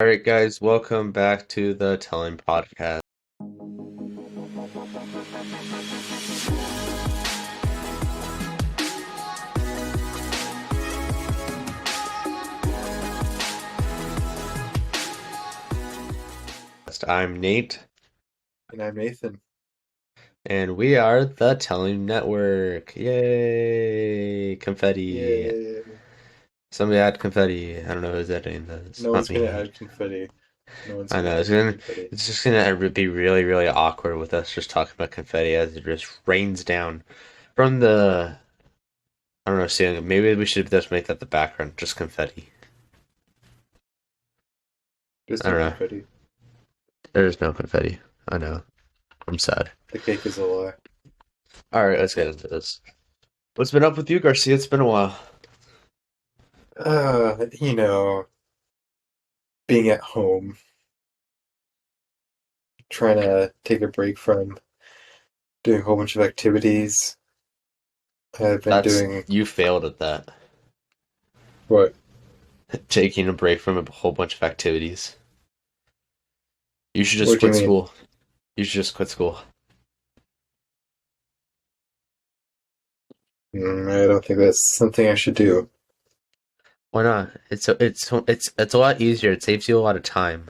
All right, guys, welcome back to the Telling Podcast. I'm Nate, And I'm Nathan. and we are the Telling Network. Yay! Confetti. Yay. Somebody add confetti. I don't know who's editing this. No Not one's gonna me. add confetti. No one's I gonna know add confetti. it's just gonna be really, really awkward with us just talking about confetti as it just rains down from the I don't know ceiling. Maybe we should just make that the background, just confetti. There's I no don't know. confetti. There's no confetti. I know. I'm sad. The cake is a lie. All right, let's get into this. What's been up with you, Garcia? It's been a while. Uh, you know, being at home, trying to take a break from doing a whole bunch of activities. I've been That's doing you failed at that. what? Taking a break from a whole bunch of activities. You should just What do you quit mean? school. You should just quit school. I don't think that's something I should do. Why not? It's a lot easier. It saves you a lot of time,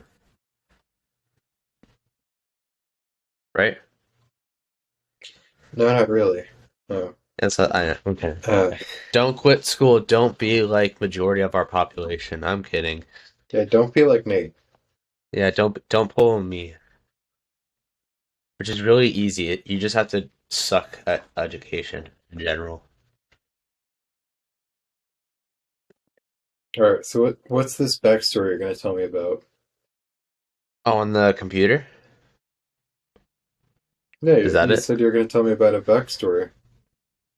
right? No, not really. No. I okay. Uh, Don't quit school. Don't be like majority of our population. I'm kidding. yeah, don't be like Nate. Yeah, don't pull on me. Which is really easy. You just have to suck at education in general. All right, so what's this backstory you're gonna tell me about? Oh, on the computer? Yeah, Is you, that you it? said you were gonna tell me about a backstory.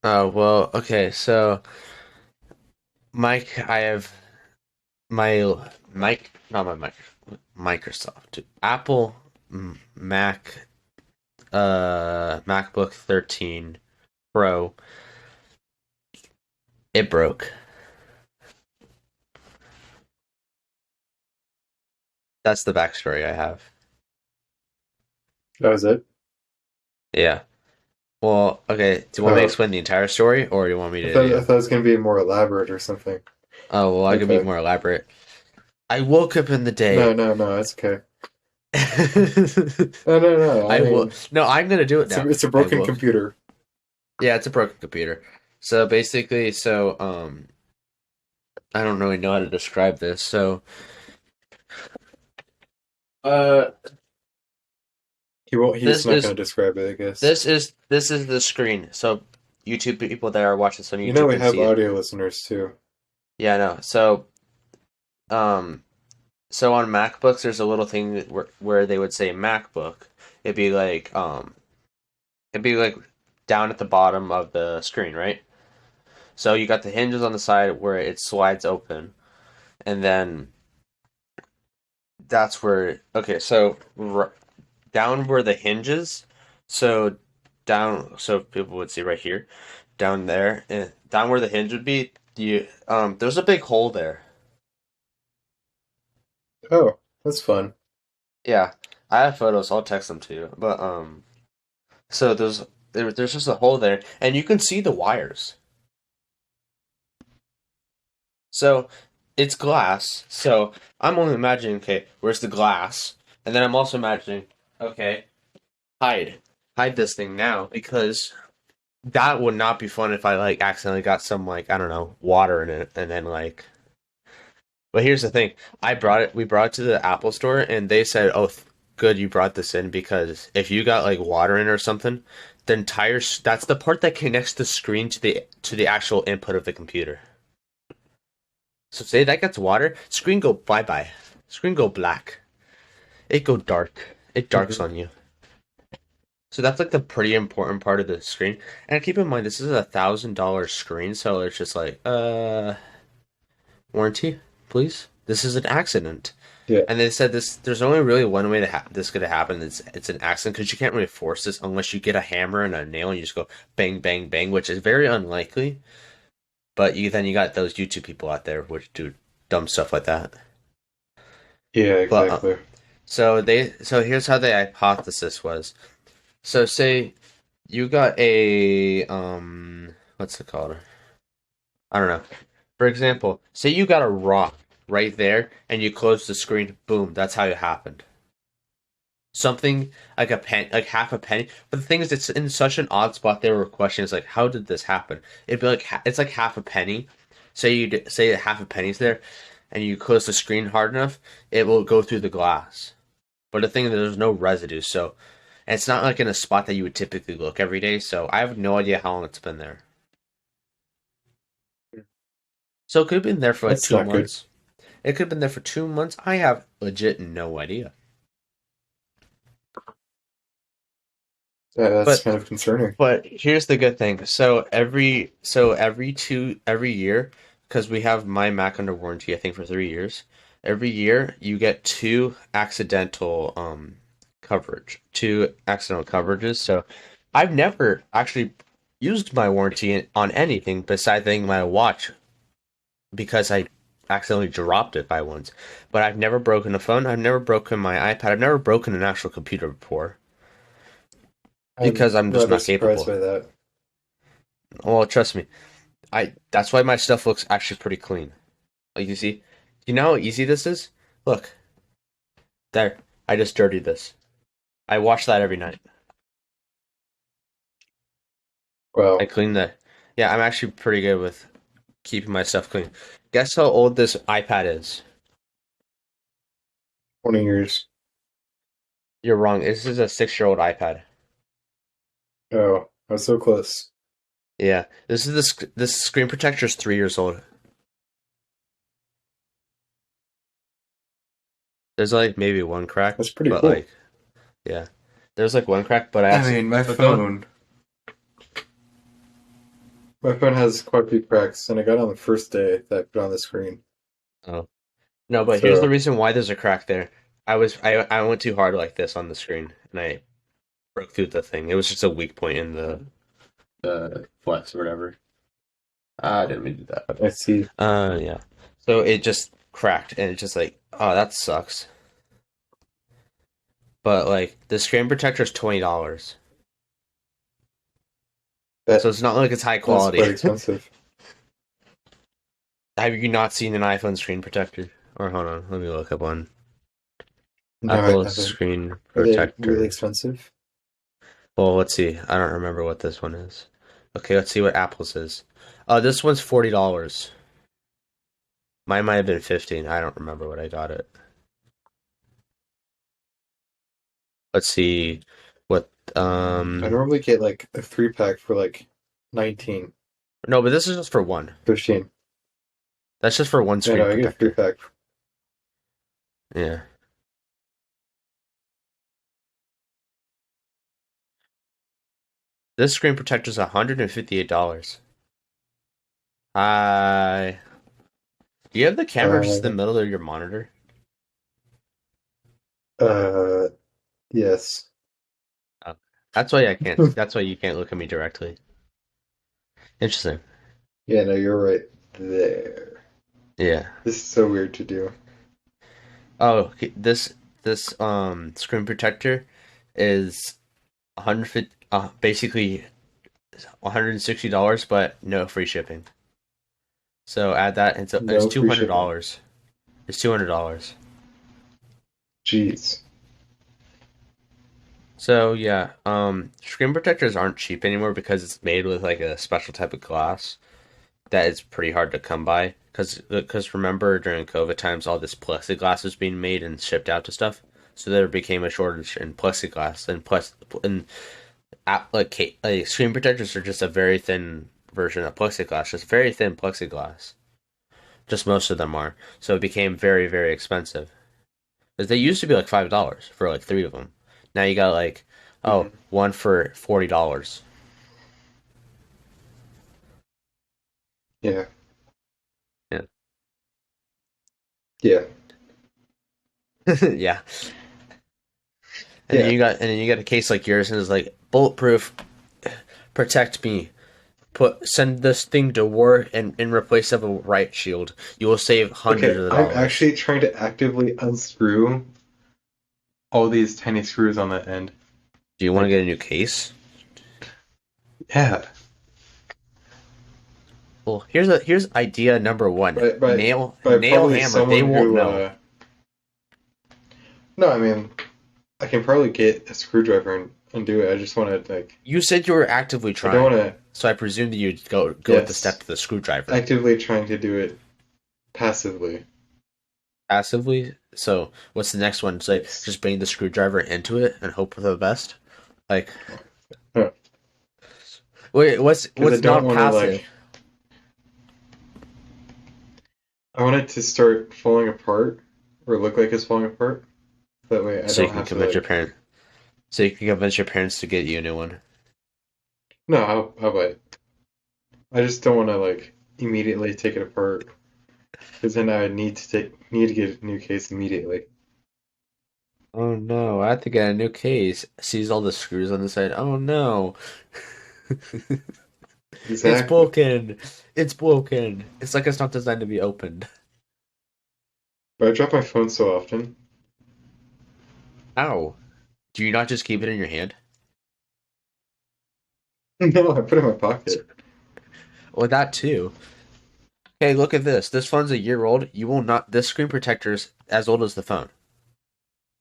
Oh, well, okay, so Mike, I have my Mike, not my Mike, Microsoft, Apple Mac, MacBook 13 Pro. It broke. That's the backstory I have. That was it. Yeah. Well, okay, do you want me to Oh, explain the entire story, or do you want me I to thought do? I thought it was gonna be more elaborate or something. Oh, well, I can be Okay. more elaborate. I woke up in the No, day. no, no, that's okay. No, no, no. I I will. mean, No, I'm gonna do it it's a now. it's a I broken woke. computer. Yeah, it's a broken computer. So basically, I don't really know how to describe this. So, uh, He won't. He's this not gonna is describe it, I guess. this is the screen. So, YouTube people that are watching this on You know, YouTube we can have see it. audio listeners too. Yeah, I know. Um, so on MacBooks, there's a little thing where they would say MacBook. It'd be like, it'd be like down at the bottom of the screen, right? So you got the hinges on the side where it slides open, and then that's where okay. So down where the hinges, so down, so people would see right here, down there, and down where the hinge would be. There's a big hole there. Oh, that's fun. Yeah, I have photos. I'll text them to you. But so there's just a hole there, and you can see the wires. So it's glass. So I'm only imagining, okay, where's the glass? And then I'm also imagining, okay, hide. Hide this thing now because that would not be fun if I like accidentally got some like, I don't know, water in it and then like but here's the thing. We brought it to the Apple store and they said, "Oh, good you brought this in because if you got like water in it or something, the entire that's the part that connects the screen to the actual input of the computer." So say that gets water, screen go bye bye. Screen go black. It go dark. It darks Hmm. on you. So that's like the pretty important part of the screen. And keep in mind this is $1,000 screen, so it's just like, warranty, please. This is an accident. Yeah. And they said this there's only really one way this could happen. It's an accident because you can't really force this unless you get a hammer and a nail and you just go bang bang bang, which is very unlikely. But you got those YouTube people out there which do dumb stuff like that. Yeah, But exactly. so here's how the hypothesis was. So say you got a what's it called? I don't know. For example, say you got a rock right there and you close the screen, boom, that's how it happened. Something like a pen, like half a penny. But the thing is, it's in such an odd spot. There were questions like, "How did this happen?" It'd be like it's like half a penny. Say half a penny's there, and you close the screen hard enough, it will go through the glass. But the thing is, there's no residue, so and it's not like in a spot that you would typically look every day. So I have no idea how long it's been there. So it could have been there for like That's two not good. months. It could have been there for 2 months. I have legit no idea. Yeah, that's But kind of concerning. But here's the good thing. Every year, because we have my Mac under warranty, I think for 3 years. Every year you get two accidental coverages. So I've never actually used my warranty on anything besides thing my watch because I accidentally dropped it by once. But I've never broken a phone. I've never broken my iPad. I've never broken an actual computer before I'm because I'm just rather not surprised capable. by that. Well, trust me. I That's why my stuff looks actually pretty clean. Like you see, you know how easy this is? Look, there. I just dirtied this. I wash that every night. I Wow, clean that. Yeah, I'm actually pretty good with keeping my stuff clean. Guess how old this iPad is? 20 years. You're wrong. This is a 6-year-old iPad. Oh, I was so close. Yeah, this screen protector is 3 years old. There's like maybe one crack, That's pretty but cool. like yeah, there's like one crack. But I I actually mean, but don't. my phone has quite a few cracks, and I got it on the first day that I put on the screen. Oh no, but here's the So reason why there's a crack there. I went too hard like this on the screen, and I broke through the thing. It was just a weak point in the flex or whatever. I didn't mean to do that. I see. Yeah. So it just cracked, and it's just like, oh, that sucks. But like the screen protector is $20, so That it's not like it's high that's quality. quite expensive. Have you not seen an iPhone screen protector? Or hold on, let me look up one. No, I Apple haven't. screen Are they really protector. expensive? Well, let's see. I don't remember what this one is. Okay, let's see what Apple's is. This one's $40. Mine might have been 15. I don't remember what I got it. Let's see what I normally get like a 3 pack for like 19, no, but this is just for one. 15. That's just for one Yeah, screen no, I get a three protector. pack. Yeah. This screen protector is $158. Hi. Do you have the camera just in the Uh, middle of your monitor? uh, yes. Oh. That's why you can't look at me directly. Interesting. Yeah, no, you're right there. Yeah. This is so weird to do. Oh, okay, this screen protector is 150 basically $160, but no free shipping. So add that, and so it's No two free hundred shipping. dollars. It's $200. Jeez. So yeah, screen protectors aren't cheap anymore because it's made with like a special type of glass that is pretty hard to come by. Because remember during COVID times, all this plexiglass was being made and shipped out to stuff, so there became a shortage in plexiglass and like screen protectors are just a very thin version of plexiglass, just very thin plexiglass. Just most of them are, so it became very very expensive. Because they used to be like $5 for like three of them. Now you got like, oh, Hmm. one for $40. Yeah. Yeah, Yeah. yeah. Yeah. And then you got a case like yours, and it's like bulletproof, protect me. send this thing to war and in replace of a riot shield. You will save hundreds Okay, of I'm dollars. actually trying to actively unscrew all these tiny screws on that end. Do you want to Like, get a new case? yeah, Well, here's idea number one. but Nail probably hammer. They someone won't who know. no, I mean I can probably get a screwdriver and do it. I just want to like You said you were actively I don't trying, want to. so I presumed that you'd go with the step Yes, to the screwdriver. actively trying to do it passively. Passively. So what's the next one? It's like Yes. just bring the screwdriver into it and hope for the best. Like, wait, Because I what's don't not want to passive? like. I want it to start falling apart or look like it's falling apart. That way, I So you don't can have to convince your like. parent. So you can convince your parents to get you a new one. No, I'll buy it. I just don't want to like immediately take it apart because then I need to get a new case immediately. Oh no, I have to get a new case. Sees all the screws on the side. Oh no. It's Exactly. broken. It's broken. It's like it's not designed to be opened. But I drop my phone so often. Ow. Do you not just keep it in your hand? No, I put it in my pocket. Well, that too. Hey, look at this. This phone's a year old. You will not. This screen protector's as old as the phone.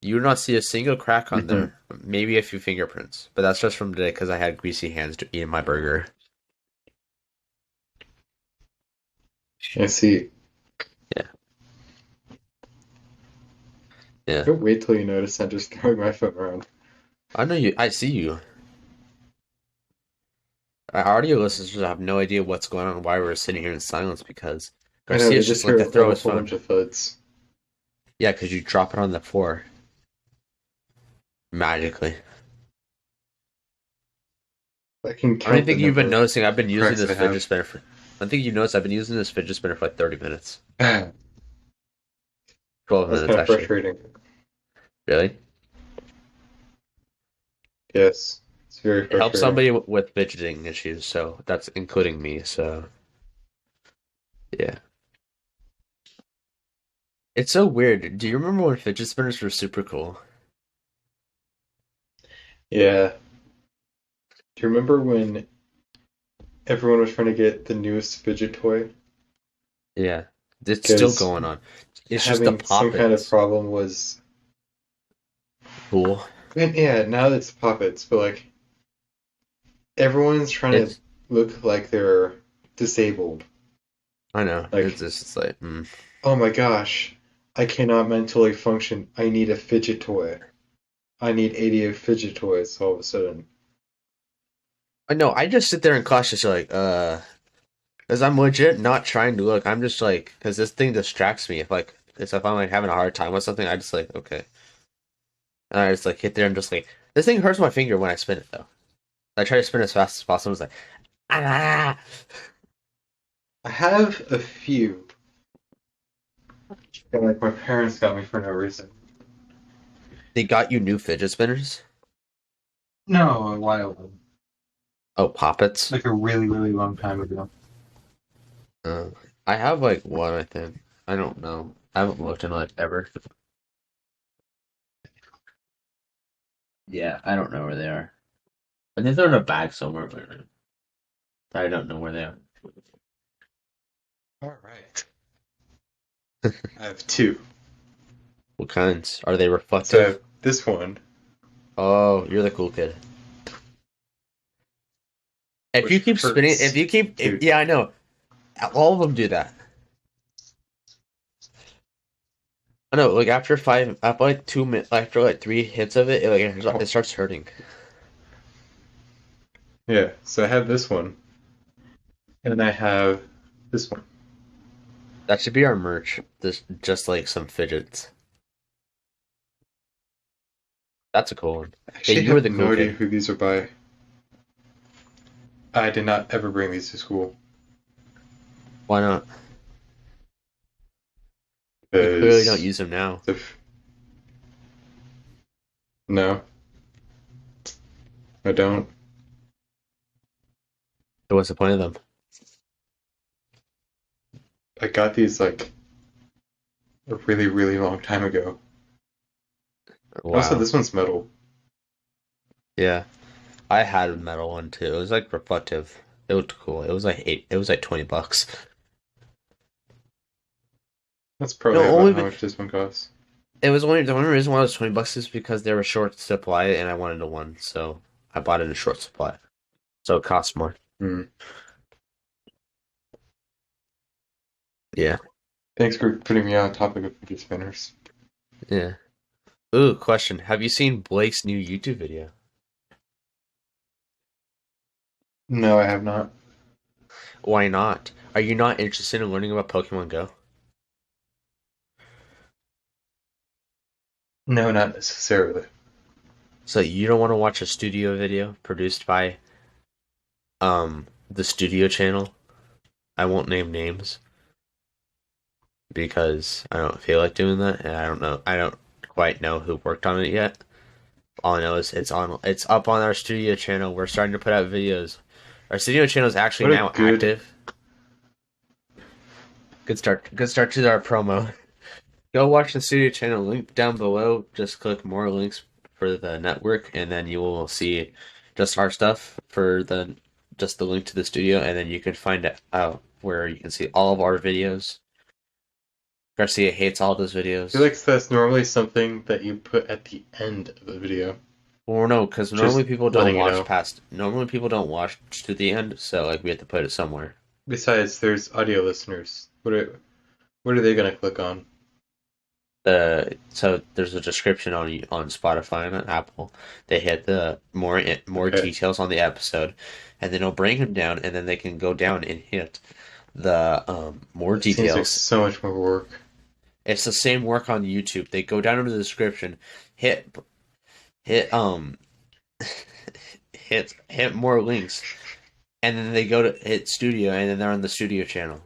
You will not see a single crack on Hmm. there. Maybe a few fingerprints, but that's just from today because I had greasy hands to eating my burger. I see. Yeah, yeah. Don't wait till you notice I'm just throwing my phone around. I know you. I see you. Our audio listeners have no idea what's going on, why we're sitting here in silence because I know they Garcia's just just like hear to throw a his whole phone. bunch of thuds. Yeah, because you drop it on the floor magically. I can I don't count the think you've been number of noticing. I've been using cracks this I fidget have. spinner for. I think you noticed I've been using this fidget spinner for like 30 minutes, That's 12 minutes kind of actually. frustrating. Really? Yes, it's very It helps frustrating. somebody with fidgeting issues, so that's including me. So yeah, it's so weird. Do you remember when fidget spinners were super cool? Yeah. Do you remember when everyone was trying to get the newest fidget toy? Yeah, it's still Because going on. It's just the having some kind of poppets. problem was. Cool. And yeah, now it's puppets, but like everyone's trying to It's look like they're disabled. I know. It's Like, just it's like oh my gosh, I cannot mentally function. I need a fidget toy. I need 80 fidget toys all of a sudden. I know. I just sit there in class just like because I'm legit not trying to look. I'm just like because this thing distracts me. If I'm like having a hard time with something, I just like okay, and I just like hit there and just like this thing hurts my finger when I spin it though. I try to spin as fast as possible. It's like ah. I have a few that like my parents got me for no reason. They got you new fidget spinners? No, a while ago. Oh, poppets. Like a really, really long time ago. Uh, I have like one. I think I don't know. I haven't looked in like ever. Yeah, I don't know where they are. I think they're in a bag somewhere, but I don't know where they are. All right. I have two. What kinds? Are they So I reflective? have this one, Oh, you're the cool kid. If you which keep spinning, hurts to. yeah, I know. All of them do that. I know, like after like 2 minutes, after like three hits of it, it Oh, starts hurting. yeah. So I have this one, and then I have this one. That should be our merch. This just like some fidgets. That's a cool one. I Yeah, actually you were have the cool no idea kid. who these are by. I did not ever bring these to school Why not? You clearly don't because use them now. the no, I don't. So what's the point of them? I got these like a really, really long time ago. Also, Wow. this one's metal. Yeah. I had a metal one too. It was like reflective. It looked cool. It was like $20. That's No, probably about how only much this one costs. it was only the only reason why it was $20 is because they were short supply and I wanted a one, so I bought it in short supply. So it cost more. Hmm. Yeah. Thanks for putting me on topic of fidget spinners. Yeah. Ooh, question. Have you seen Blake's new YouTube video? No, I have not. Why not? Are you not interested in learning about Pokemon Go? No, not necessarily. So you don't want to watch a studio video produced by the studio channel? I won't name names because I don't feel like doing that, and I don't quite know who worked on it yet. All I know is it's up on our studio channel. We're starting to put out videos. Our studio channel is actually What a now good. active. Good start. Good start to our promo. Go watch the studio channel. Link down below. Just click more links for the network, and then you will see just our stuff for the just the link to the studio, and then you can find out where you can see all of our videos. Garcia hates all those I feel videos. like that's normally something that you put at the end of the video. Well, no, because Just letting you know. Normally, people don't watch to the end, so like we have to put it somewhere. Besides, there's audio listeners. What are they gonna click on? So there's a description on Spotify and on Apple. They hit the more Okay. details on the episode, and then it'll bring them down, and then they can go down and hit the more That seems like details. so much more work. It's the same work on YouTube. They go down into the description, hit hit hit more links, and then they go to hit studio, and then they're on the studio channel.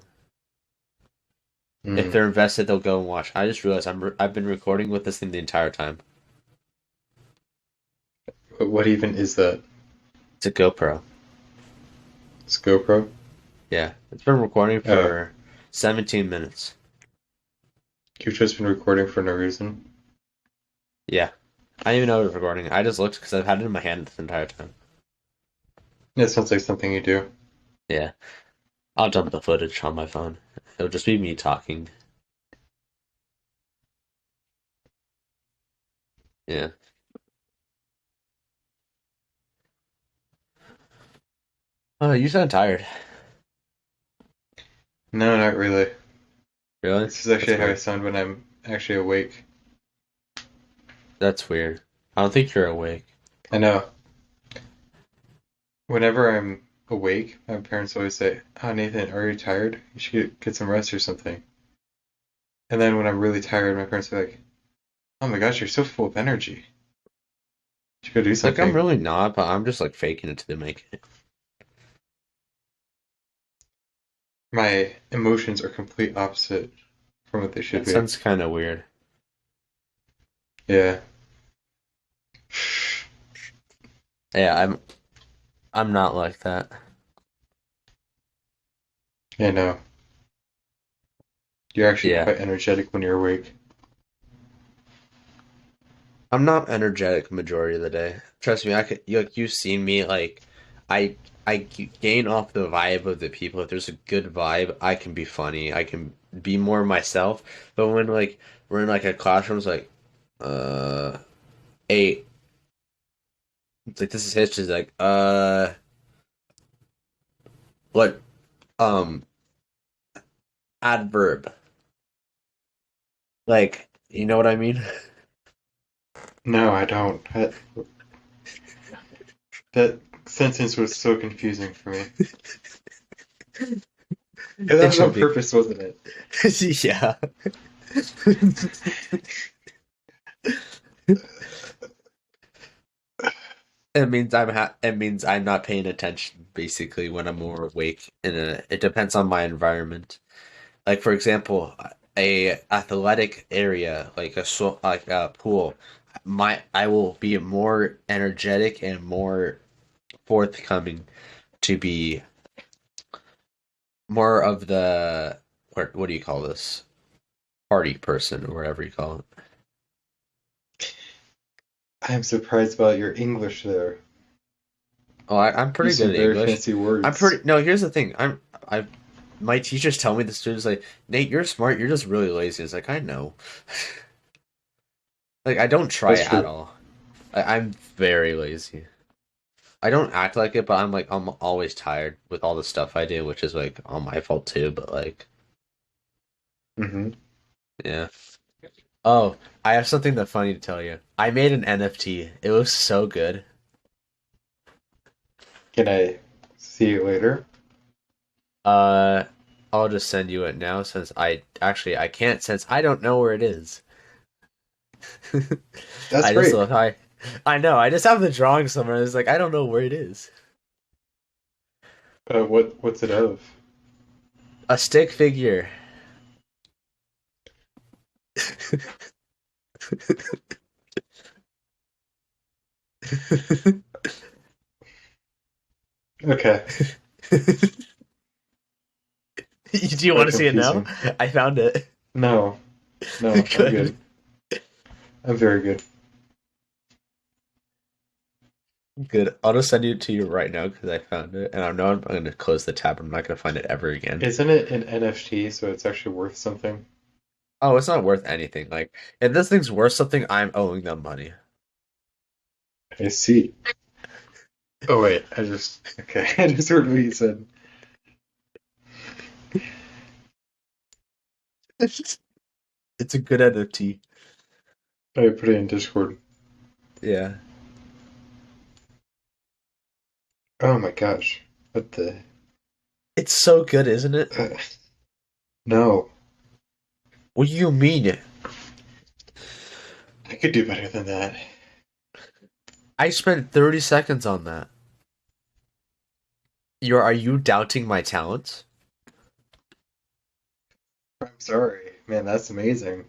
If Hmm. they're invested, they'll go and watch. I just realized I've been recording with this thing the entire time. But what even is that? It's a GoPro. It's GoPro? Yeah, it's been recording Oh, for 17 minutes. you've just been recording for no reason. Yeah, I didn't even know it was recording. I just looked because I've had it in my hand this entire time. It sounds like something you do. Yeah, I'll dump the footage on my phone. It'll just be me talking. Yeah. Oh, you sound tired. No, not really. Really? This is actually That's how I weird. sound when I'm actually awake. That's weird. I don't think you're awake. I know. Whenever I'm awake, my parents always say, "Oh, Nathan, are you tired? You should get some rest or something." And then when I'm really tired, my parents are like, "Oh my gosh, you're so full of energy. You should go do Like I'm something." really not, but I'm just like faking it to make it. My emotions are complete opposite from what they should That be. sounds kind of weird. Yeah, Yeah, I'm not like that. I know. You're actually Yeah. quite energetic when you're awake. I'm not energetic majority of the day. Trust me, I could like you've seen me like I gain off the vibe of the people. If there's a good vibe, I can be funny. I can be more myself. But when like we're in like a classroom, it's like uh eight. It's like this is Hitch is like what um adverb. Like you know what I mean? No, I don't. That sentence was so confusing for me. And that It was should on be. purpose, wasn't it? Yeah. It means I'm not paying attention basically when I'm more awake and it depends on my environment. Like for example, a athletic area like a pool, my I will be more energetic and more forthcoming to be. more of the what do you call this? Party person or whatever you call it. I'm surprised about your English there. Oh, I'm pretty Use good some at very English. fancy I'm words. pretty. No, here's the thing. I. My teachers tell me the students like, Nate, you're smart. You're just really lazy. It's like I know. Like I don't try That's at true. all. I'm very lazy. I don't act like it, but I'm always tired with all the stuff I do, which is like all my fault too. But like, Hmm. yeah. Oh, I have something that funny to tell you. I made an NFT. It was so good. Can I see it later? Uh, I'll just send you it now since I can't since I don't know where it is. That's I just great. look I know I just have the drawing somewhere. It's like I don't know where it is. What's it of? A stick figure. Okay, Do you want quite to see it now? confusing. I found it. No, no, I'm Good. good. I'm very good. Good. I'll just send it to you right now because I found it, and I know I'm going to close the tab. I'm not going to find it ever again. Isn't it an NFT, so it's actually worth something? Oh, it's not worth anything. Like, if this thing's worth something, I'm owing them money. I see. Oh wait, okay, I just heard what you said. It's a good NFT. I put it in Discord. Yeah. Oh my gosh, what the? It's so good, isn't it? Uh, no, What do you mean? I could do better than that. I spent 30 seconds on that. Are you doubting my talents? I'm sorry, man. That's amazing.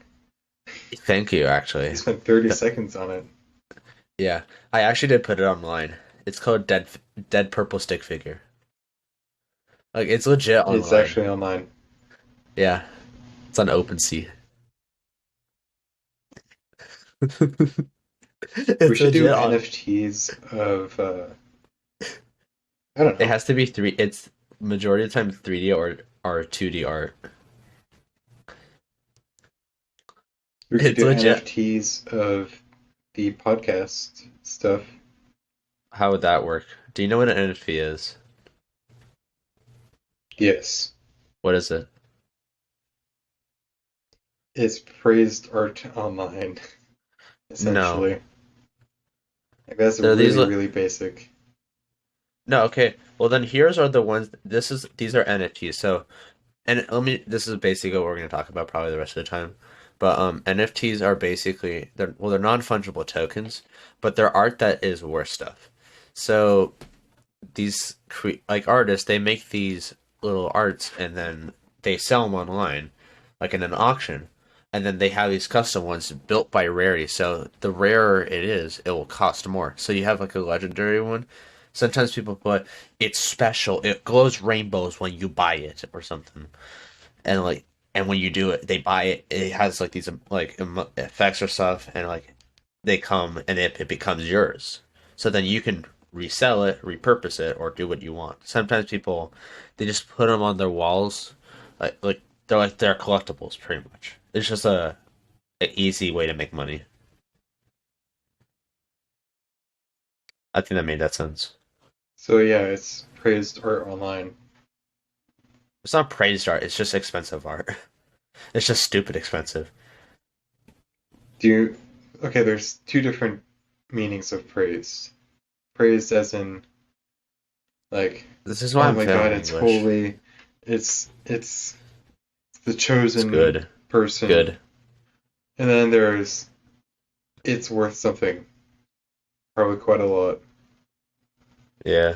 Thank you, You actually. spent 30 Th- seconds on it. Yeah, I actually did put it online. It's called Dead Purple Stick Figure. Like it's legit It's online. actually online. Yeah, it's on OpenSea. We It's should do legit on. NFTs of I don't It know. has to be three. It's majority of the time 3D or 2D art. We could It's do legit. NFTs of the podcast stuff. How would that work? Do you know what an NFT is? Yes. What is it? It's praised art online, No. essentially. Like that's There are these. really, really basic. No, okay. Well, then here's are the ones. These are NFTs. So, and let me. This is basically what we're going to talk about probably the rest of the time. But NFTs are basically they're non-fungible tokens, but they're art that is worth stuff. So like artists, they make these little arts and then they sell them online, like in an auction, and then they have these custom ones built by rarity. So the rarer it is, it will cost more. So you have like a legendary one. Sometimes people put it's special. It glows rainbows when you buy it or something, and like and when you do it, they buy it. It has like these like effects or stuff, and like they come and it becomes yours. So then you can resell it, repurpose it, or do what you want. Sometimes people they just put them on their walls, like they're collectibles pretty much. It's just a easy way to make money. I think that made that sense. So yeah, it's praised art online. It's not praised art. It's just expensive art. It's just stupid expensive. Do you, okay, there's two different meanings of praised. Praised as in like, This is why oh I'm my God, failing it's English. holy. It's the It's chosen good, person. good. And then there's it's worth something, probably quite a lot. Yeah.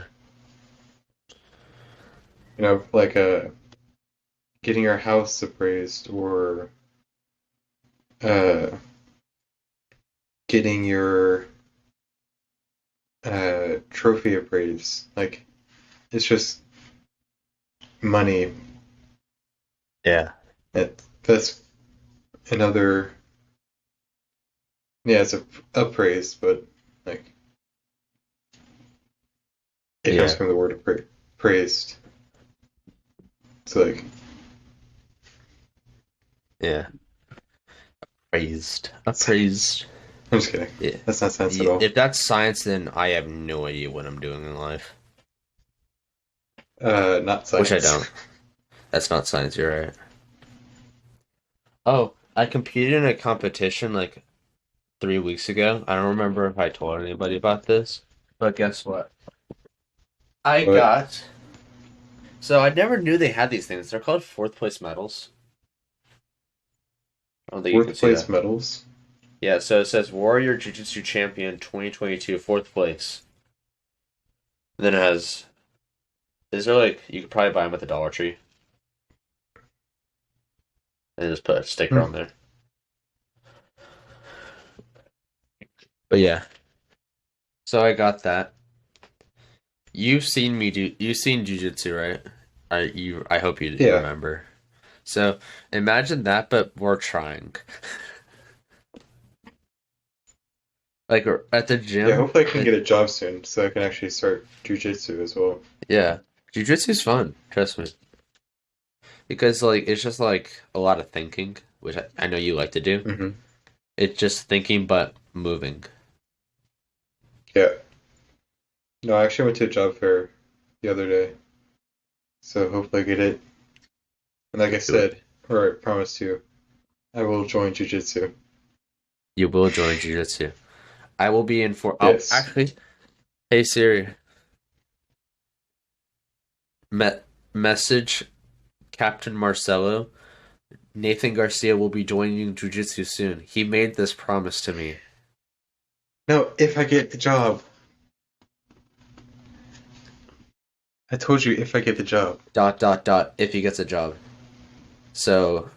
Like getting your house appraised or uh getting your trophy appraised. Like it's just money Yeah. That's another, yeah, it's a praise, but like it comes Yeah. from the word of praised. It's like, Yeah. Appraised. it's, Appraised. I'm just kidding. Yeah. That's not sense at Yeah. all. If that's science, then I have no idea what I'm doing in life. Not Which I science. don't. That's not science, you're right. Oh, I competed in a competition like 3 weeks ago. I don't remember if I told anybody about this, but guess what? I But got. So I never knew they had these things. They're called fourth place medals. I don't think you can fourth see place that. medals. Yeah, so it says Warrior Jiu Jitsu Champion 2022, fourth place. And then it has. Is there like. You could probably buy them at the Dollar Tree and just put a sticker Hmm. on there. But yeah, so I got that. You've seen me do. You've seen Jiu Jitsu, right? I hope you Yeah, remember. So imagine that, but we're trying. Like at the yeah. gym. Hopefully, I can get a job soon, so I can actually start jujitsu as well. Yeah, jujitsu's fun. Trust me, because like it's just like a lot of thinking, which I know you like to do. Hmm. It's just thinking but moving. Yeah. No, I actually went to a job fair the other day, so hopefully I get it. And like I Do it. said, or I promised you, I will join jujitsu. You will join jujitsu. I will be in for. I'll Yes. actually. Hey Siri, met message Captain Marcelo. Nathan Garcia will be joining jujitsu soon. He made this promise to me. No, if I get the job. I told you if I get the job. Dot dot dot. If he gets a job. So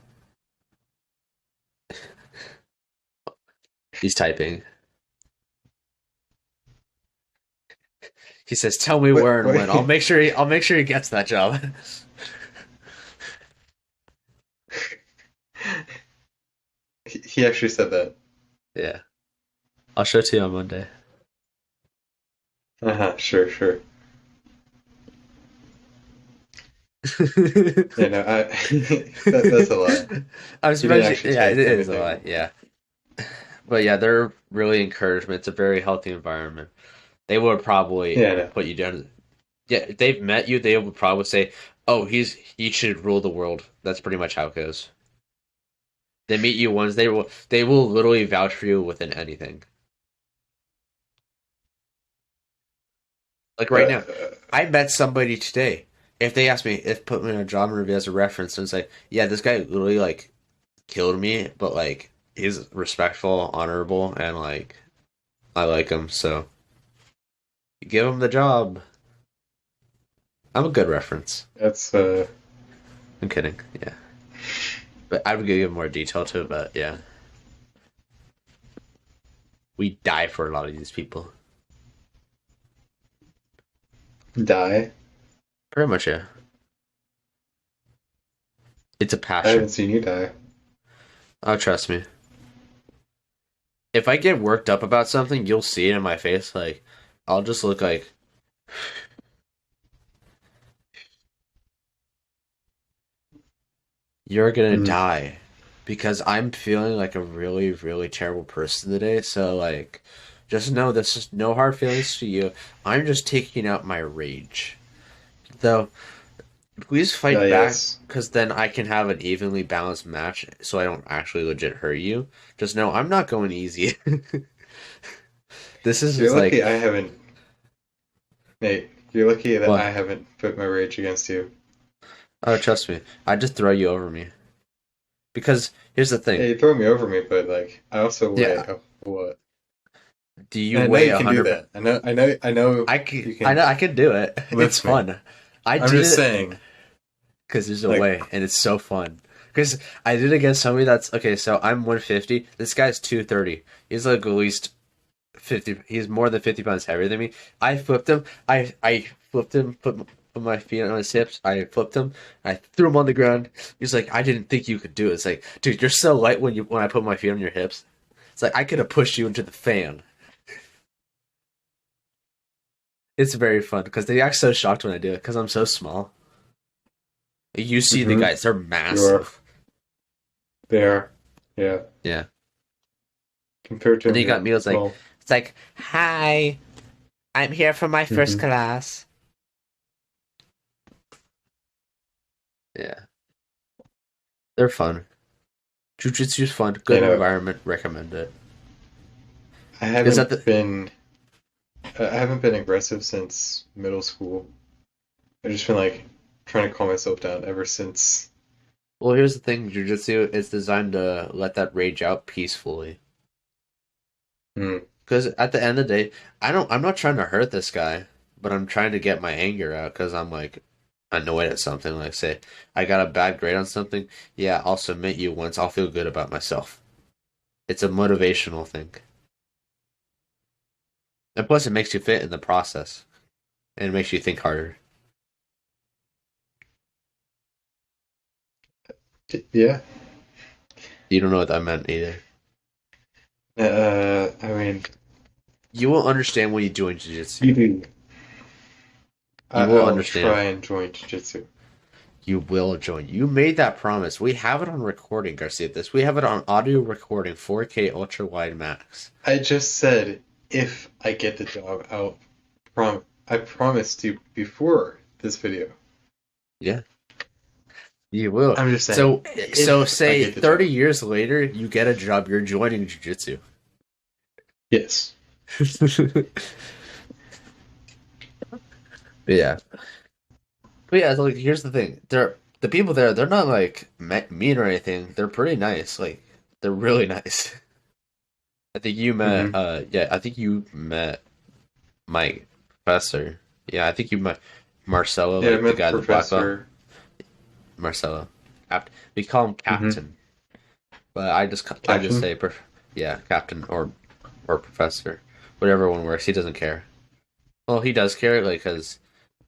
he's typing. He says, "Tell me What? where and What? when. I'll make sure. I'll make sure he gets that job." He actually said that. Yeah, I'll show it to you on Monday. Uh-huh, sure, sure. Yeah, no, that's a lie. I was He didn't mentioning, actually yeah, it type is a anything. lot, yeah. But yeah, they're really encouragement. It's a very healthy environment. They would probably Yeah, no. put you down. Yeah, if they've met you, they would probably say, "Oh, he should rule the world." That's pretty much how it goes. They meet you once, they will literally vouch for you within anything. Like right now, Uh, I met somebody today. If they ask me if put me in a job interview as a reference and say, "Yeah, this guy literally like killed me, but like he's respectful, honorable, and like I like him, so give him the job." I'm a good reference. that's I'm kidding. Yeah, but I would give you more detail to it. But yeah, we die for a lot of these people. die. Pretty much, yeah. It's a I haven't passion. seen you die. Oh, trust me. If I get worked up about something, you'll see it in my face. Like, I'll just look like you're gonna Mm. die because I'm feeling like a really, really terrible person today. So, like, just know this is no hard feelings to you. I'm just taking out my rage. Though, please fight back Yes. because then I can have an evenly balanced match so I don't actually legit hurt you. Just know I'm not going easy. This is You're just lucky like, I haven't, Nate. You're lucky that what? I haven't put my rage against you. Oh, trust me. I just throw you over me. Because here's the Yeah, thing. you throw me over me, but like I also weigh Yeah. a what? Do you And I know weigh you a can do hundred? that. I know you I can know I can do it. It's lift me. fun. I I'm did just it saying, because there's a like, way, and it's so fun. Because I did it against somebody that's okay. So I'm 150. This guy's 230. He's like at least 50. He's more than 50 pounds heavier than me. I flipped him. I flipped him. put my feet on his hips. I flipped him. I threw him on the ground. He's like, I didn't think you could do it. It's like, dude, you're so light when I put my feet on your hips. It's like I could have pushed you into the fan. It's very fun because they act so shocked when I do it because I'm so small. You see the Mm-hmm. guys, they're You are massive. there. Yeah. Yeah. Compared to And then him, you got you're me, small. it's like, hi, I'm here for my first Mm-hmm. class. Yeah. They're fun. Jujitsu's fun. You Good know, environment. Recommend it. I Is that haven't the been I haven't been aggressive since middle school. I've just been like trying to calm myself down ever since. Well, here's the thing, Jiu-Jitsu is designed to let that rage out peacefully. Mm, Because at the end of the day, I'm not trying to hurt this guy, but I'm trying to get my anger out because I'm like annoyed at something. Like, say, I got a bad grade on something. Yeah, I'll submit you once. I'll feel good about myself. It's a motivational thing. And plus, it makes you fit in the process and it makes you think harder. yeah. You don't know what that meant either. I mean, You will understand when you're doing Jiu-Jitsu. you do. You will I'll understand. try and join jiu-jitsu. You will join. You made that promise. We have it on recording, Garcia. This we have it on audio recording, 4K ultra wide max. I just said if I get the job, I promised you before this video. Yeah, you will. I'm just saying So if I say get the 30 job. years later, you get a job. You're joining jiu-jitsu. Yes. Yeah, but yeah. Like, here's the thing. The people there. They're not like mean or anything. They're pretty nice. Like, they're really nice. I think you met. Mm-hmm. Yeah. I think you met my professor. Yeah, I think you met Marcelo, Yeah, I like the met the guy in the black belt. professor. Marcelo. We call him Mm-hmm. Captain, but I just Captain. say yeah, Captain or Professor, whatever one works. He doesn't care. Well, he does care, like, because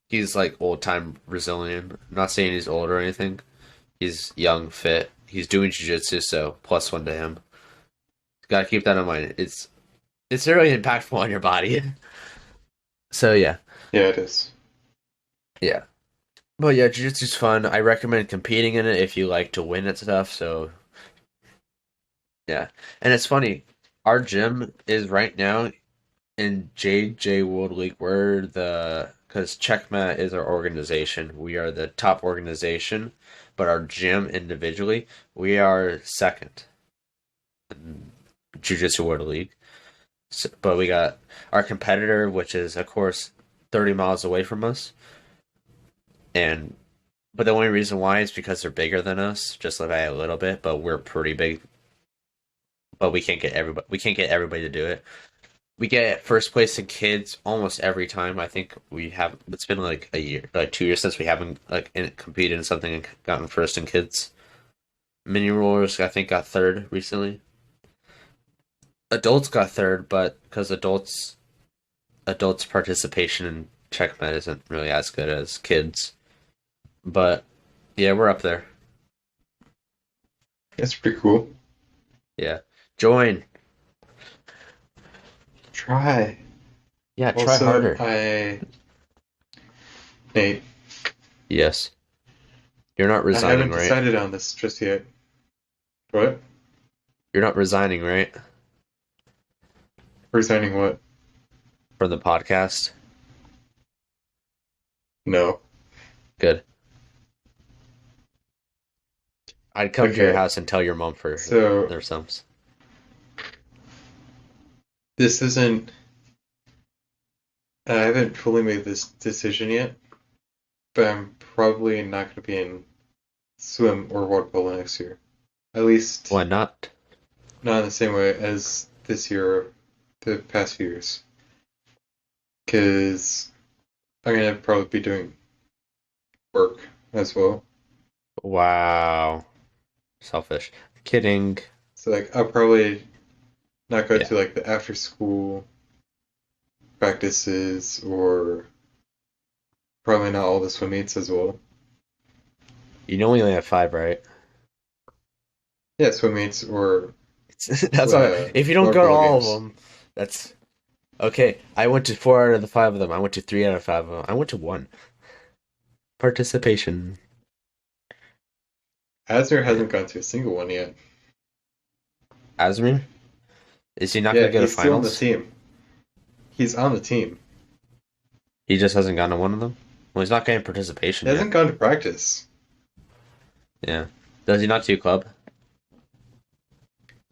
he's like old time Brazilian. I'm not saying he's old or anything. He's young, fit. He's doing jiu-jitsu, so plus one to him. Got to keep that in mind. It's really impactful on your body. So yeah, Yeah, it is. yeah. But yeah, jiu-jitsu's fun. I recommend competing in it if you like to win at stuff. So yeah, and it's funny. Our gym is right now in JJ World League. We're the because Checkmat is our organization. We are the top organization, but our gym individually, we are second in Jiu-Jitsu World League. So, but we got our competitor, which is of course 30 miles away from us, and but the only reason why is because they're bigger than us, just by a little bit. But we're pretty big. But we can't get everybody to do it. We get first place in kids almost every time. I think we have. It's been like a year, like 2 years since we haven't competed in something and gotten first in kids. Mini rollers, I think, got third recently. Adults got third, but because adults participation in checkmat isn't really as good as kids. But yeah, we're up there. That's pretty cool. Yeah, join. Try. Yeah, try Also, harder. Nate, Yes, you're not I resigning, haven't right? decided on this just yet. What? You're not resigning, right, Resigning what? from the podcast. No. Good. I'd come to your Okay. house and tell your mom for So their sums. this isn't. I haven't fully made this decision yet, but I'm probably not going to be in swim or water polo next year. At least Why not? not in the same way as this year or the past few years. Because I'm going to probably be doing work as well. Wow. Selfish. Kidding. So like I'll probably not go Yeah. to like the after school practices or Probably not all the swim meets as well. You know we only have five, right? Yeah, swim meets or That's all. If you don't water go to polo all of games. them, that's okay. I went to four out of the five of them. I went to three out of five of them. I went to one participation. Azir Yeah. hasn't gone to a single one yet. Asmir, is he not going Yeah, to go to he's still on the finals? team. He's on the team. He just hasn't gone to one of them. Well, he's not getting He participation yet. hasn't gone to practice. Yeah. Does he not do club?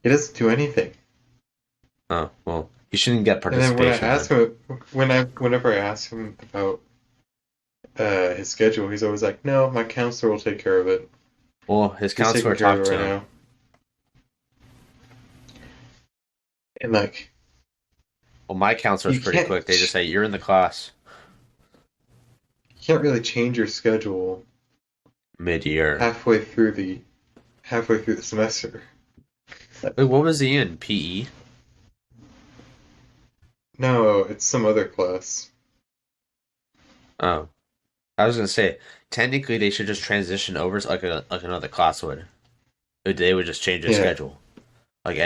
He doesn't do anything. Oh, well, he shouldn't get And then when I participation then. ask him, whenever I ask him about his schedule, he's always like, "No, my counselor will take care of it. Well, his He's taking counselor care of talked it to right him. now." And like, Well, my counselor's you pretty can't, quick. They just say, you're in the class you can't really change your schedule mid-year. halfway through the semester. Wait, what was he in? PE? No, it's some other class. Oh. I was gonna say, technically they should just transition over to like another class would. They would just change the Yeah. schedule. Like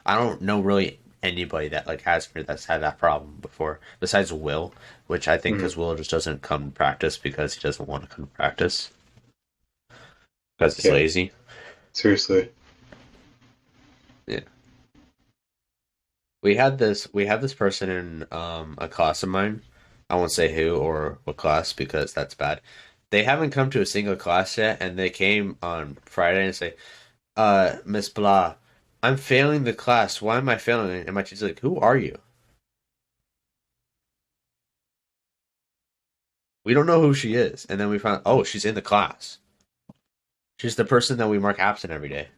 I don't know really anybody that like has that's had that problem before besides Will, which I think Mm, because Will just doesn't come to practice because he doesn't want to come to practice because he's yeah. lazy. Seriously. Yeah. We had this person in a class of mine. I won't say who or what class because that's bad. They haven't come to a single class yet, and they came on Friday and say, Miss Blah, I'm failing the class. Why am I failing? And my teacher's like, who are you? We don't know who she is. And then we found, oh, she's in the class. She's the person that we mark absent every day.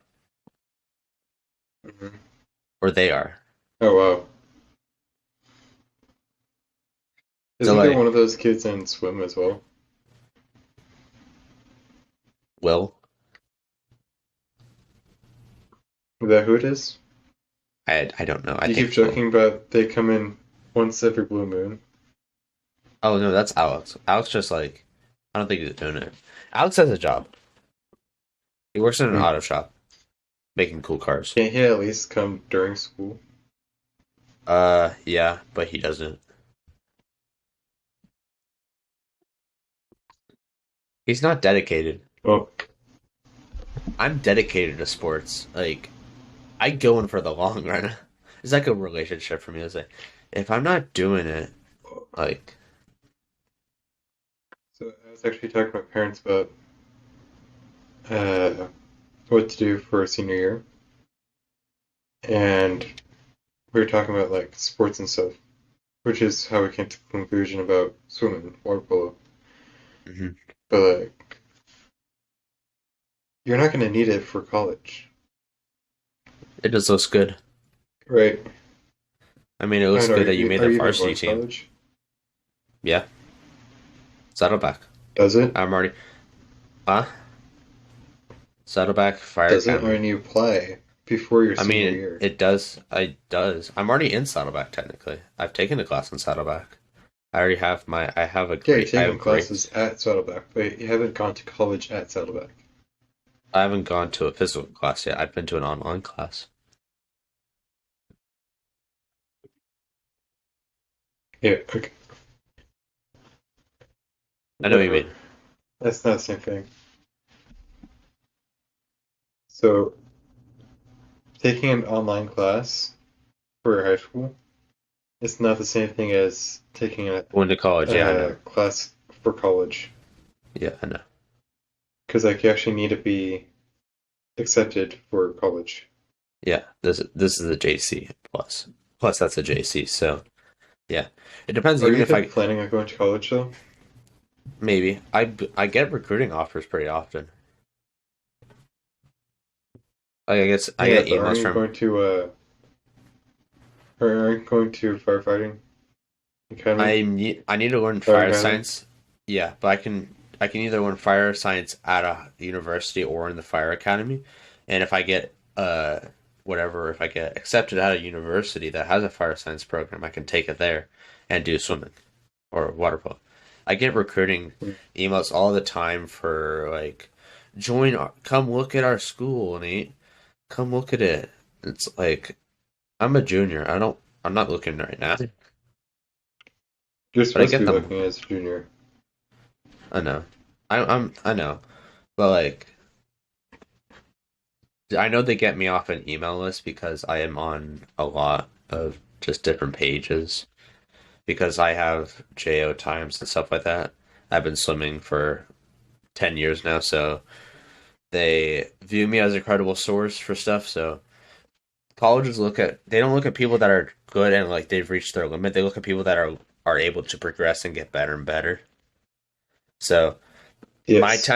Hmm. Or they are. Oh wow. So Isn't there like, one of those kids in swim as well? Will, Is that who it is? I don't know. I You think keep it's Will. joking about they come in once every blue moon. Oh no, that's Alex. Alex just like, I don't think he's doing it. Alex has a job. He works in an Hmm. auto shop making cool cars. Can't he at least come during school? Yeah, but he doesn't. He's not dedicated. Oh, I'm dedicated to sports. Like, I go in for the long run. It's like a relationship for me. It's like, if I'm not doing it, like, so I was actually talking to my parents about uh, what to do for senior year, and we were talking about like sports and stuff, which is how we came to the conclusion about swimming and water polo. mhm. But like, you're not going to need it for college, It just looks good. right? I mean, it looks And good that you made are the you even varsity going to team. college? Yeah, Saddleback. Does it? I'm already, huh? Saddleback Fire Does it? Or Academy. when you apply before your I senior mean, year? it does. I does. I'm already in Saddleback technically. I've taken a class in Saddleback. I already have my. Yeah, you're I have taking great. classes at Saddleback, but you haven't gone to college at Saddleback. I haven't gone to a physical class yet. I've been to an online class. Yeah, okay, I know what you whatever. mean. That's not the same thing. So, taking an online class for high school is not the same thing as taking Going to college, yeah, I know. a class for college. Yeah, I know. Because like you actually need to be accepted for college. Yeah, this is a JC plus. Plus that's a JC. So yeah, it depends. Are Even you if even I planning on going to college though? maybe I get recruiting offers pretty often. Like I Yeah, get but emails from. aren't you going to firefighting academy? I need to learn Fire fire academy? science. Yeah, but I can either learn fire science at a university or in the fire academy, and if I get whatever if I get accepted at a university that has a fire science program, I can take it there and do swimming or water polo. I get recruiting emails all the time for like come look at our school, Nate. Come look at it. It's like I'm a junior. I'm not looking right now. You're But I supposed to get be them. looking as a junior. I know. But like I know they get me off an email list because I am on a lot of just different pages because I have JO times and stuff like that. I've been swimming for 10 years now, so they view me as a credible source for stuff. So colleges they don't look at people that are good and like they've reached their limit. They look at people that are able to progress and get better and better. So Yes.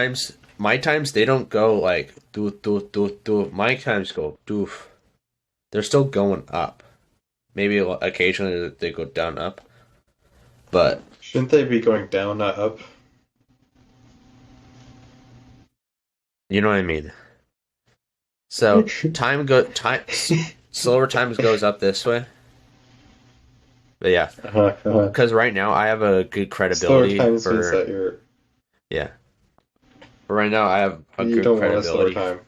my times they don't go like doof doof doof doof. My times go doof. They're still going up. Maybe occasionally they go down up, but Shouldn't they be going down, not up? you know what I mean. So slower times goes up this way. But yeah, Uh-huh. because right now I have a good Slower credibility times means for that yeah. But right now I have a you good don't want a slower credibility. time.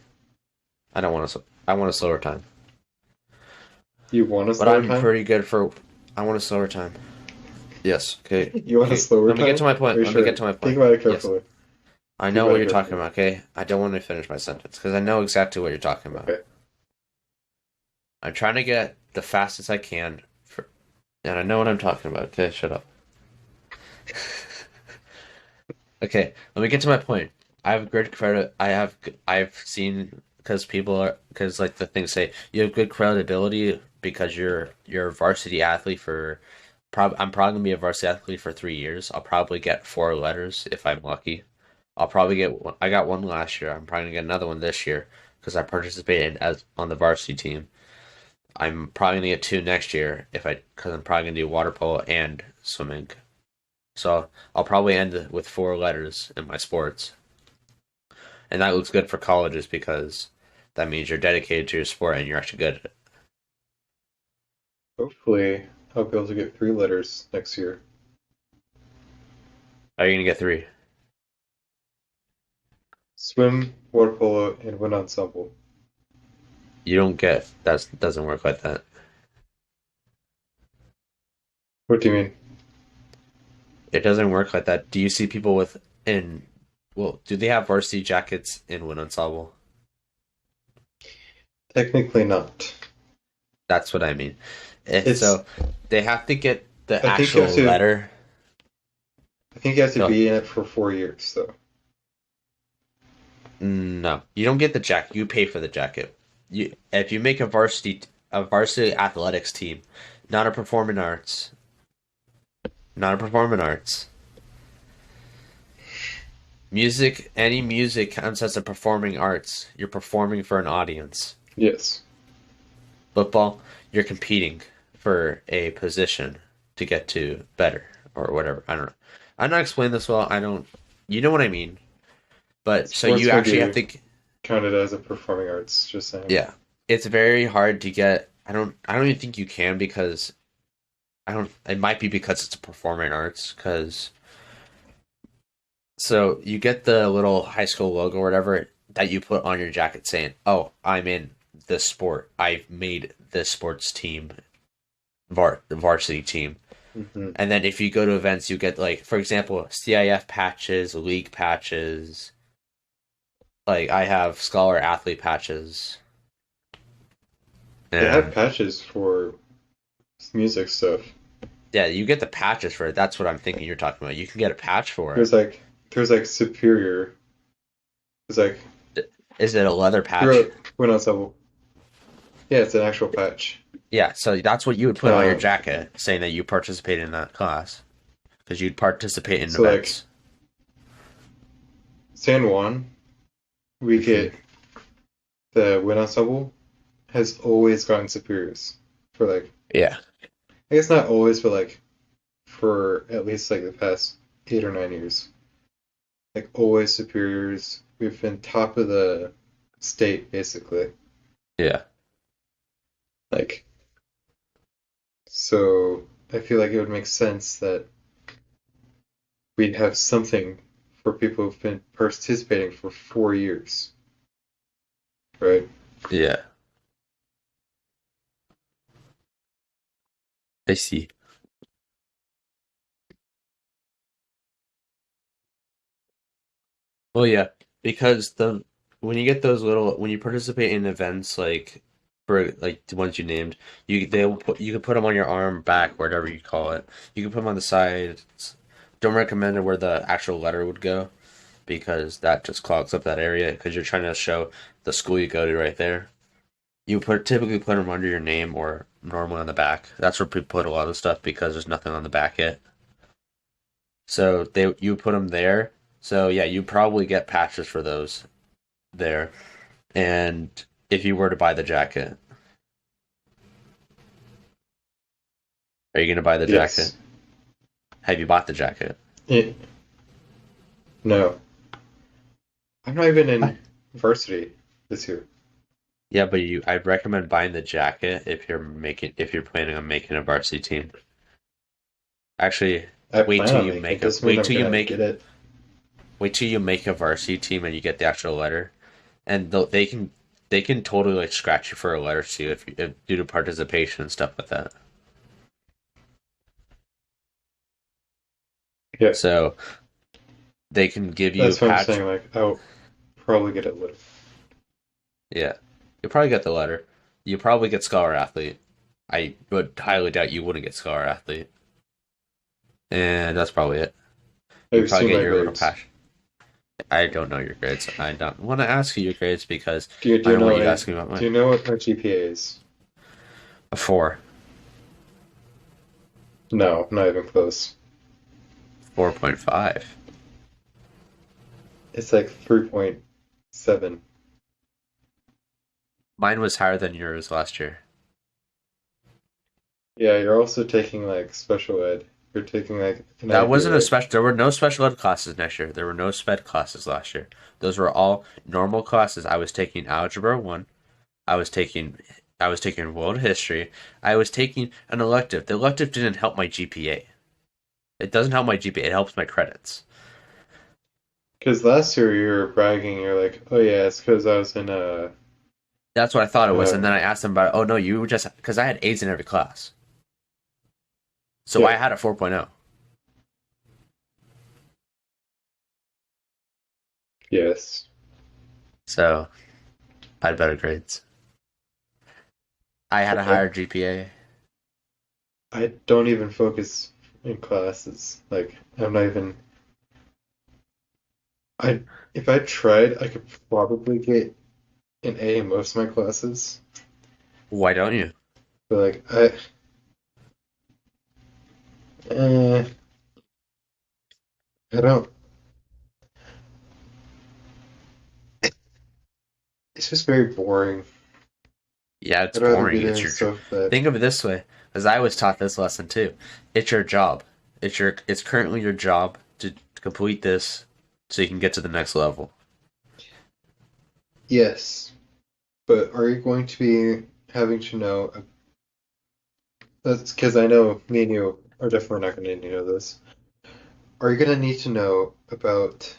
I don't want to. I want a slower time, You want a but slower I'm time? pretty good for. I want a slower time. Yes. Okay. You want a Okay. slower Let me get to time? my Are point. you Let me get sure? to my Think point. about it Yes. carefully. I Think know about what it you're talking carefully. about. Okay. I don't want to finish my sentence because I know exactly what you're talking about. Okay. I'm trying to get the fastest I can for, and I know what I'm talking about. Okay. Shut up. Okay, let me get to my point. I have good credit. I've seen because like the things say you have good credibility because you're a varsity athlete for I'm probably gonna be a varsity athlete for 3 years. I'll probably get 4 letters if I'm lucky. I'll probably get one. I got one last year. I'm probably gonna get another one this year because I participated as on the varsity team. I'm probably gonna get two next year if I because I'm probably gonna do water polo and swimming. So I'll probably end with 4 letters in my sports. And that looks good for colleges because that means you're dedicated to your sport and you're actually good at it. Hopefully, I'll be able to get 3 letters next year. Are you going to get three? Swim, water polo, and wind ensemble. You don't get that doesn't work like that. What do you mean? It doesn't work like that. Do you see people with in well, do they have varsity jackets in wind ensemble? Technically not. That's what I mean. It's. So they have to get the I think you have actual to. letter. I think you have to Go. be in it for 4 years, though. No, you don't get the jacket. You pay for the jacket. You if you make a varsity athletics team, not a performing arts, not a performing arts. Any music counts as a performing arts. You're performing for an audience. Yes. Football, you're competing for a position to get to better or whatever. I don't know. I'm not explaining this well. I don't. You know what I mean. But so Sports you may actually have be to. counted as a performing arts, just saying. Yeah, it's very hard to get. I don't even think you can because I don't. It might be because it's a performing arts because so you get the little high school logo or whatever that you put on your jacket saying, "Oh, I'm in this sport. I've made this sports team, varsity team." Hmm. And then if you go to events, you get like, for example, CIF patches, league patches. Like I have scholar athlete patches, They have and patches for music stuff. yeah, you get the patches for it. That's what I'm thinking you're talking about. You can get a patch for it. There's like there's like superior. There's like Is it a leather through patch? wind ensemble. Yeah, it's an actual patch. Yeah, so that's what you would put on your Um, jacket, saying that you participated in that class because you'd participate in so like events. San Juan, we Hmm. get the wind ensemble has always gotten superiors for like Yeah, I guess not always, but like for at least like the past 8 or 9 years. Like always superiors. We've been top of the state basically. yeah. Like so I feel like it would make sense that we'd have something for people who've been participating for 4 years, right? Yeah, I see. Well, yeah, because the when you get those little when you participate in events like for like the ones you named, you can put them on your arm, back, whatever you call it. You can put them on the side. Don't recommend it where the actual letter would go because that just clogs up that area because you're trying to show the school you go to right there. You typically put them under your name or normally on the back. That's where people put a lot of stuff because there's nothing on the back yet. So you put them there. So yeah, you probably get patches for those there. And if you were to buy the jacket, are you going to buy the jacket? Yes. Have you bought the jacket? It, no, I'm not even in varsity this year. Yeah, but I'd recommend buying the jacket if you're planning on making a varsity team. Actually, I wait plan till on you making it. make a Doesn't mean I'm gonna get it. wait till you make a varsity team and you get the actual letter, and they can totally like scratch you for a letter too if due to participation and stuff like that. Yeah, So they can give you a that's what I'm patch. saying. Like, I'll probably get it later. Yeah, you'll probably get the letter. You probably get scholar athlete. I would highly doubt you wouldn't get scholar athlete, and that's probably it. Have You you probably seen get my your little grades? patch. I don't know your grades. I don't want to ask you your grades because Do I you don't know want what you to I ask me about do mine. you know what my GPA is? A 4, No, not even close. 4.5. It's like 3.7. Mine was higher than yours last year. Yeah, you're also taking like special ed. You're taking like an That IB wasn't a ed. special. There were no special ed classes next year. There were no sped classes last year. Those were all normal classes. I was taking algebra 1. I was taking I was taking world history. I was taking an elective. The elective didn't help my GPA. It doesn't help my GPA. It helps my credits. Because last year you were bragging. You're like, oh yeah, it's because I was in a. That's what I thought it was. And then Uh, I asked them about it. Oh no, you were just because I had A's in every class. So yeah. I had a 4.0. Yes. So I had better grades. I had a Okay. higher GPA. I don't even focus in classes. Like, I'm not even. I if I tried, I could probably get an A in most of my classes. Why don't you? But like, eh, I don't. It's just very boring. Yeah, it's I'd rather be boring. It's doing your. stuff that. Think of it this way, as I was taught this lesson too. It's your job. It's currently your job to complete this so you can get to the next level. Yes, but are you going to be having to know? That's because I know me and you are definitely not going to know this. Are you going to need to know about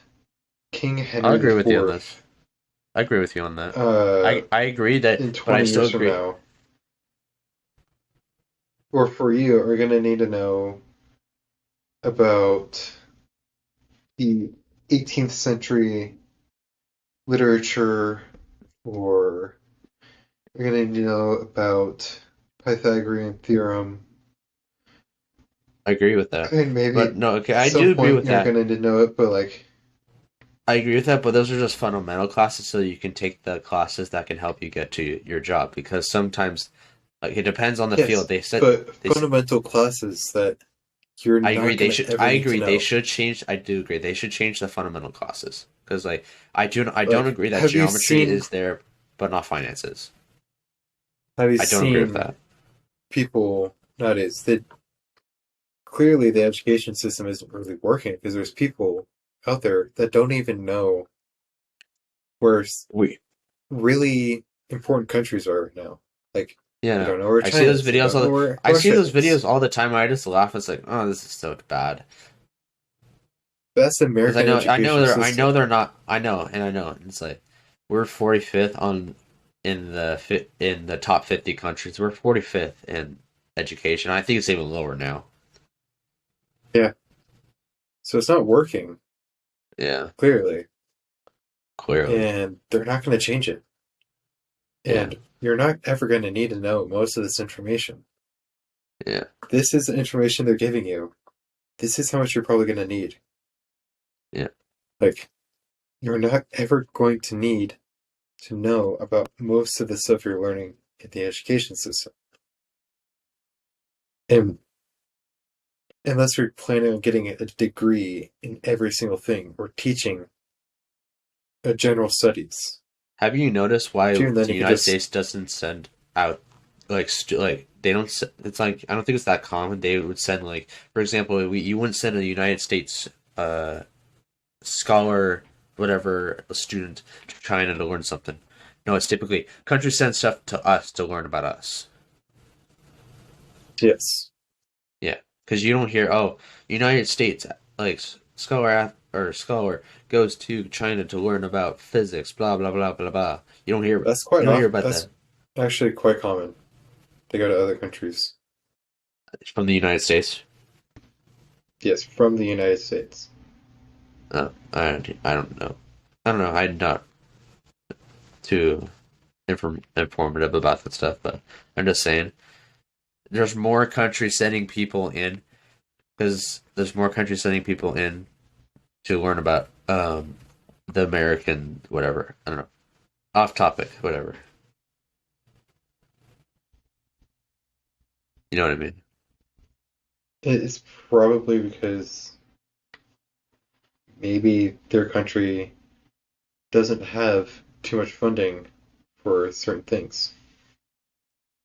King I'll Henry the agree with you on this. Fourth I agree with you on that. uh, I agree that, in but I 20 still years from agree. now? Or for you, are you going to need to know about the 18th century literature, or you're going to need to know about Pythagorean theorem? I agree with I that. mean, maybe But no, okay, at I some do agree point with you're that. going to need to know it, but like, I agree with that, but those are just fundamental classes, so you can take the classes that can help you get to your job. Because sometimes, like, it depends on the field. yes, but They said fundamental classes that you're I agree. not going to ever I need to agree. They know. should change. I do agree. They should change the fundamental classes because, like, I don't Like, agree that geometry is there, but not finances. have you I don't agree with seen that. people nowadays that clearly the education system isn't really working because there's people out there that don't even know where We really important countries are right now. Like, Yeah, they no. don't know where I see China those is. They videos don't know all. The, where I see Russia those is. videos all the time. Where I just laugh. It's like, oh, this is so bad. best Because American education I system. know they're not. I know, and I know. It's like we're 45th on in the top 50 countries. We're 45th in education. I think it's even lower now. Yeah. So it's not working, Yeah, clearly. clearly. And they're not going to change it. Yeah, And you're not ever going to need to know most of this information. yeah, This is the information they're giving you. This is how much you're probably going to need. yeah. Like, you're not ever going to need to know about most of the stuff you're learning in the education system. And unless you're planning on getting a degree in every single thing or teaching general studies. Have you noticed why But even then, the you could United just, States doesn't send out like they don't? It's like I don't think it's that common. They would send like, for example, you wouldn't send a United States uh scholar, whatever, a student to China to learn something. No, it's typically countries send stuff to us to learn about us. yes. Yeah, because you don't hear, oh, United States like scholar goes to China to learn about physics, blah blah blah blah blah. That's You quite don't hear off. about That's that actually quite common. They go to other countries. from the United States. Yes, from the United States. I don't know. I don't know. I'm not too informative about that stuff, but I'm just saying there's more countries sending people in because there's more countries sending people in to learn about the American whatever. I don't know. Off topic, whatever. You know what I mean? It's probably because maybe their country doesn't have too much funding for certain things.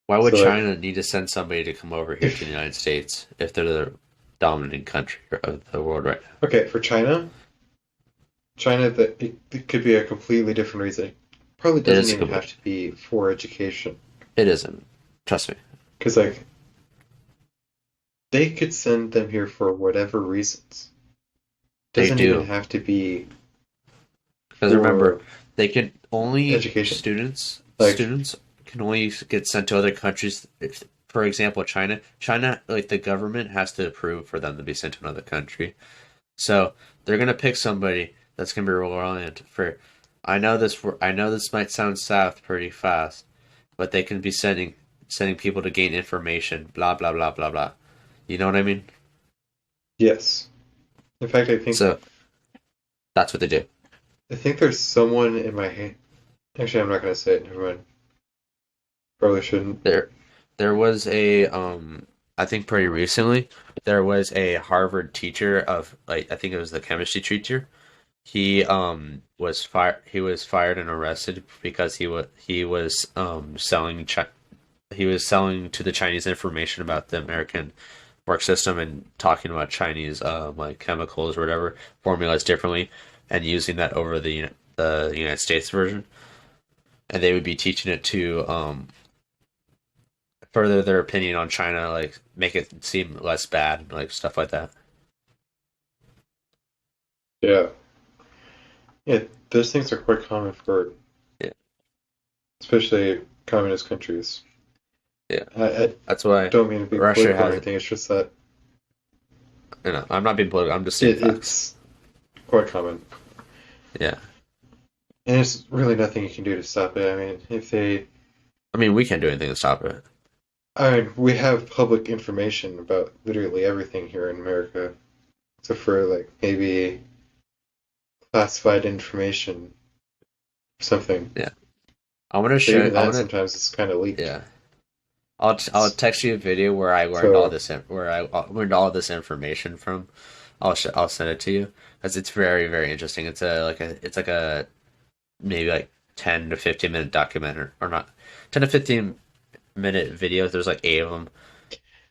Why would So, like, China need to send somebody to come over here to the if, United States if they're the dominant country of the world right now? okay, for China, that it could be a completely different reason. Probably It doesn't is even complete. have to be for education. It isn't. Trust me. Because, like, they could send them here for whatever reasons. They Doesn't even do. have to be Because remember, for they can only education. Like, students can only get sent to other countries. If, for example, China, like the government has to approve for them to be sent to another country. So they're gonna pick somebody that's gonna be reliant for. I know this might sound south pretty fast, but they can be sending people to gain information. Blah blah blah blah blah. You know what I mean? yes. In fact, So that's what they do. I think there's someone in my hand. Actually, I'm not going to say it. Never mind. Probably shouldn't. There there was a I think pretty recently there was a Harvard teacher of like I think it was the chemistry teacher. He was fired and arrested because he was selling to the Chinese information about the American work system and talking about Chinese like chemicals or whatever formulas differently and using that over the United States version. And they would be teaching it to further their opinion on China, like make it seem less bad, like stuff like that. Yeah. Yeah, those things are quite common for Yeah, especially communist countries. yeah. I That's why don't mean to be Russia political or has. anything. It's just that You know, I'm not being political. I'm just saying facts. it's quite common. Yeah. And there's really nothing you can do to stop it. I mean, if they, I mean, we can't do anything to stop it. I mean, we have public information about literally everything here in America, except for like maybe classified information or something. Yeah. I want to But show. even I that want to. sometimes it's kind of leaked. Yeah. I'll text you a video where I learned all So, this where I learned all this information from. I'll send it to you because it's very interesting. It's like a maybe like 10 to 15 minute documentary or not 10 to 15 minute videos. There's like 8 of them.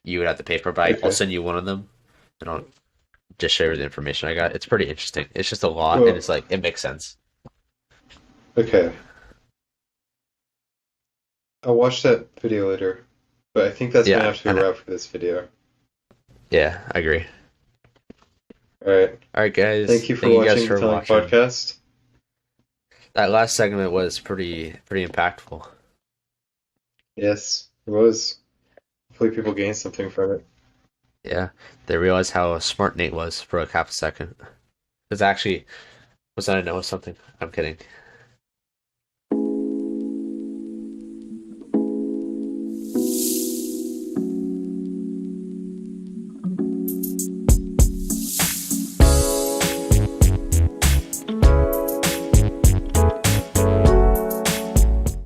You would have to pay for, but I'll okay. send you one of them and I'll just share the information I got. It's pretty interesting. It's just a lot and Well, it's like it makes sense. okay. I'll watch that video later. But I think that's going to Yeah, have to be I a know. wrap for this video. Yeah, I agree. All right. All right, guys. Thank you for Thank you guys watching the for Telling watching. Podcast. That last segment was pretty impactful. Yes, it was. Hopefully people gained something from it. Yeah, they realized how smart Nate was for a half a second. Because actually, was I know something? I'm kidding.